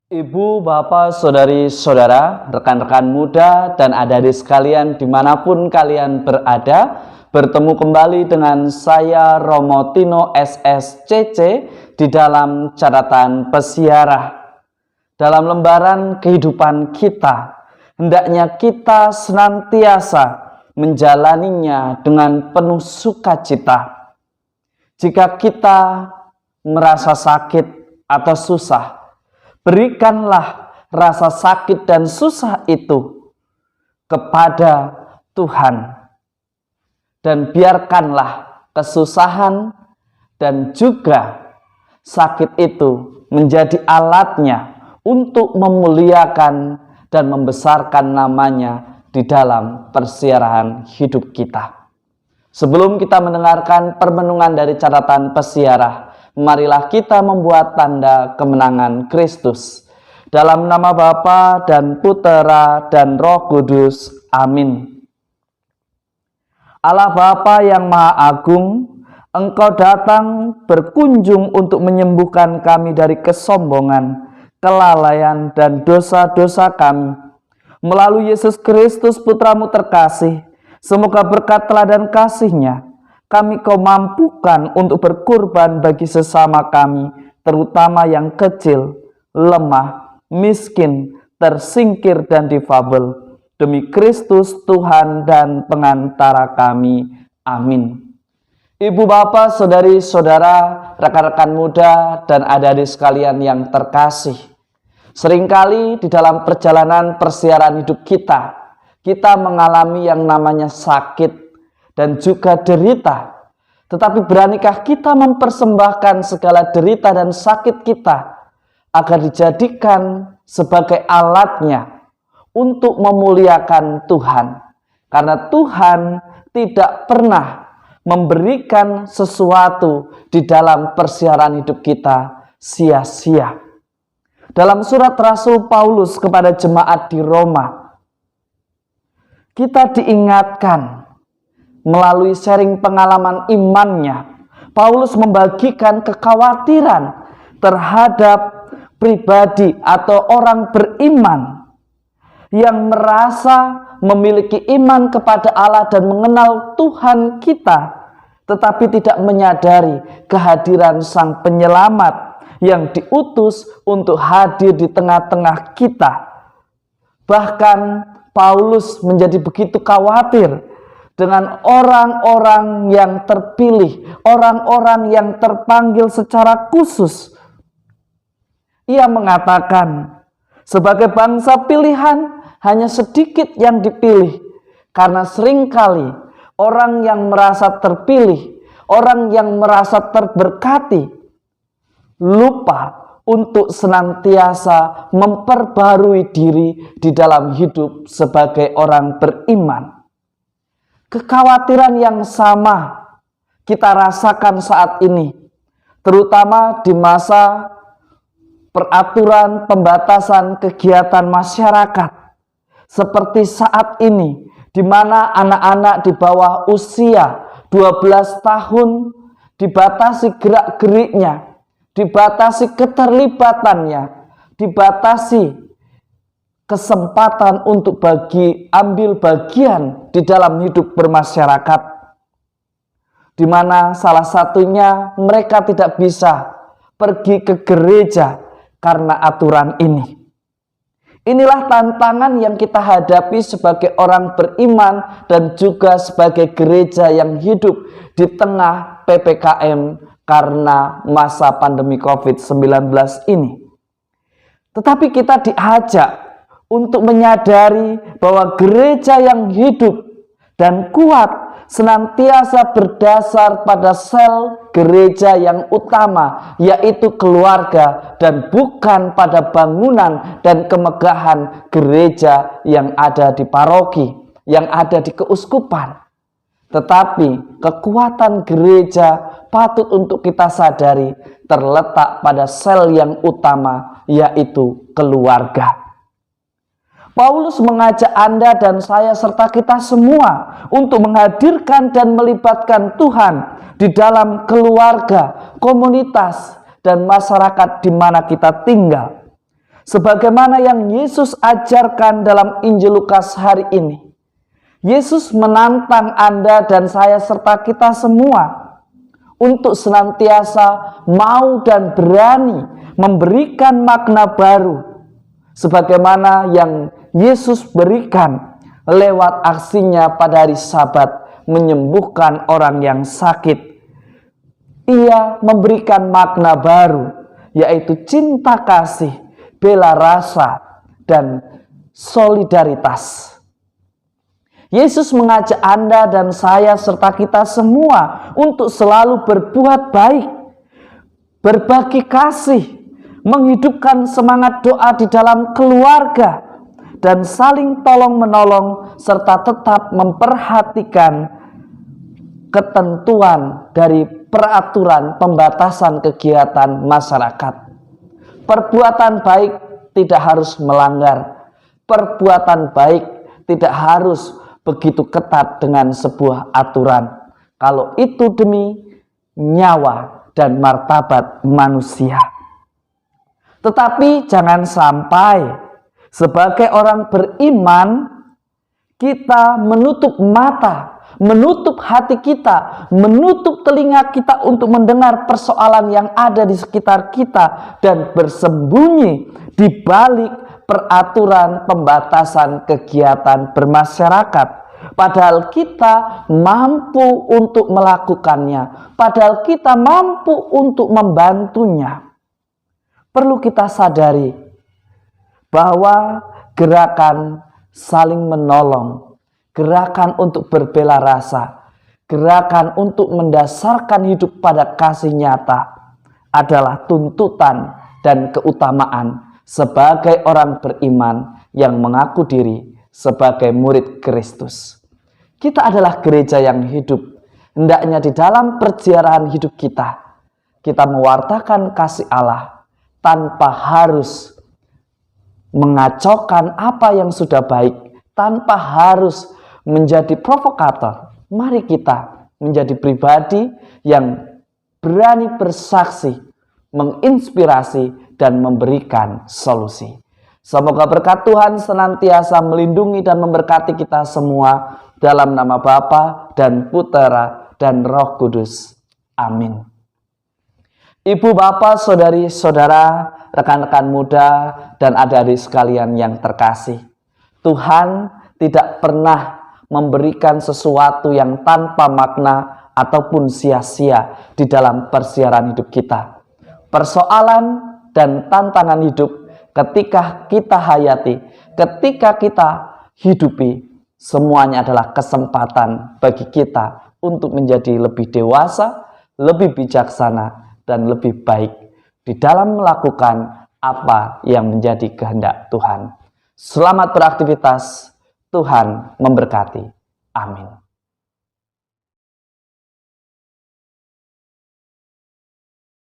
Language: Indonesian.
Ibu, bapak, saudari-saudara, rekan-rekan muda, dan adik-adik sekalian dimanapun kalian berada, bertemu kembali dengan saya Romo Tino SSCC di dalam catatan pesiarah. Dalam lembaran kehidupan kita, hendaknya kita senantiasa menjalaninya dengan penuh sukacita. Jika kita merasa sakit atau susah, berikanlah rasa sakit dan susah itu kepada Tuhan. Dan biarkanlah kesusahan dan juga sakit itu menjadi alatnya untuk memuliakan dan membesarkan namanya di dalam persiarahan hidup kita. Sebelum kita mendengarkan permenungan dari catatan pesiarah, marilah kita membuat tanda kemenangan Kristus. Dalam nama Bapa dan Putera dan Roh Kudus. Amin. Allah Bapa yang Maha Agung, Engkau datang berkunjung untuk menyembuhkan kami dari kesombongan, kelalaian, dan dosa-dosa kami. Melalui Yesus Kristus Putramu terkasih, semoga berkat teladan kasih-Nya, kami Kau mampukan untuk berkorban bagi sesama kami, terutama yang kecil, lemah, miskin, tersingkir, dan difabel. Demi Kristus Tuhan dan pengantara kami. Amin. Ibu, bapak, saudari-saudara, rekan-rekan muda, dan adik-adik sekalian yang terkasih, seringkali di dalam perjalanan persiaran hidup kita mengalami yang namanya sakit dan juga derita. Tetapi beranikah kita mempersembahkan segala derita dan sakit kita agar dijadikan sebagai alatnya untuk memuliakan Tuhan? Karena Tuhan tidak pernah memberikan sesuatu di dalam persiaran hidup kita sia-sia. Dalam surat Rasul Paulus kepada jemaat di Roma, kita diingatkan melalui sharing pengalaman imannya. Paulus membagikan kekhawatiran terhadap pribadi atau orang beriman yang merasa memiliki iman kepada Allah dan mengenal Tuhan kita, tetapi tidak menyadari kehadiran Sang Penyelamat yang diutus untuk hadir di tengah-tengah kita. Bahkan Paulus menjadi begitu khawatir dengan orang-orang yang terpilih, orang-orang yang terpanggil secara khusus. Ia mengatakan, sebagai bangsa pilihan, hanya sedikit yang dipilih, karena seringkali orang yang merasa terpilih, orang yang merasa terberkati, lupa untuk senantiasa memperbarui diri di dalam hidup sebagai orang beriman. Kekhawatiran yang sama kita rasakan saat ini, terutama di masa peraturan pembatasan kegiatan masyarakat. Seperti saat ini, di mana anak-anak di bawah usia 12 tahun dibatasi gerak-geriknya, dibatasi keterlibatannya, dibatasi kesempatan untuk ambil bagian di dalam hidup bermasyarakat, di mana salah satunya mereka tidak bisa pergi ke gereja karena aturan ini. Inilah tantangan yang kita hadapi sebagai orang beriman dan juga sebagai gereja yang hidup di tengah PPKM karena masa pandemi COVID-19 ini. Tetapi kita diajak untuk menyadari bahwa gereja yang hidup dan kuat senantiasa berdasar pada sel gereja yang utama, yaitu keluarga, dan bukan pada bangunan dan kemegahan gereja yang ada di paroki, yang ada di keuskupan. Tetapi kekuatan gereja patut untuk kita sadari terletak pada sel yang utama, yaitu keluarga. Paulus mengajak Anda dan saya serta kita semua untuk menghadirkan dan melibatkan Tuhan di dalam keluarga, komunitas, dan masyarakat di mana kita tinggal. Sebagaimana yang Yesus ajarkan dalam Injil Lukas hari ini. Yesus menantang Anda dan saya serta kita semua untuk senantiasa mau dan berani memberikan makna baru sebagaimana yang Yesus berikan lewat aksinya pada hari Sabat menyembuhkan orang yang sakit. Ia memberikan makna baru, yaitu cinta kasih, bela rasa, dan solidaritas. Yesus mengajak Anda dan saya serta kita semua untuk selalu berbuat baik, berbagi kasih, menghidupkan semangat doa di dalam keluarga, dan saling tolong-menolong serta tetap memperhatikan ketentuan dari peraturan pembatasan kegiatan masyarakat. Perbuatan baik tidak harus melanggar. Perbuatan baik tidak harus begitu ketat dengan sebuah aturan. Kalau itu demi nyawa dan martabat manusia. Tetapi jangan sampai sebagai orang beriman kita menutup mata, menutup hati kita, menutup telinga kita untuk mendengar persoalan yang ada di sekitar kita dan bersembunyi di balik peraturan pembatasan kegiatan bermasyarakat. Padahal kita mampu untuk melakukannya, padahal kita mampu untuk membantunya. Perlu kita sadari bahwa gerakan saling menolong, gerakan untuk berbela rasa, gerakan untuk mendasarkan hidup pada kasih nyata adalah tuntutan dan keutamaan sebagai orang beriman yang mengaku diri sebagai murid Kristus. Kita adalah gereja yang hidup. Hendaknya di dalam perjalanan hidup kita mewartakan kasih Allah tanpa harus mengacaukan apa yang sudah baik, tanpa harus menjadi provokator. Mari kita menjadi pribadi yang berani bersaksi, menginspirasi, dan memberikan solusi. Semoga berkat Tuhan senantiasa melindungi dan memberkati kita semua dalam nama Bapa dan Putera dan Roh Kudus. Amin. Ibu, bapak, saudari-saudara, rekan-rekan muda, dan adik-adik sekalian yang terkasih. Tuhan tidak pernah memberikan sesuatu yang tanpa makna ataupun sia-sia di dalam persiaran hidup kita. Persoalan dan tantangan hidup ketika kita hayati, ketika kita hidupi, semuanya adalah kesempatan bagi kita untuk menjadi lebih dewasa, lebih bijaksana, dan lebih baik di dalam melakukan apa yang menjadi kehendak Tuhan. Selamat beraktivitas, Tuhan memberkati. Amin.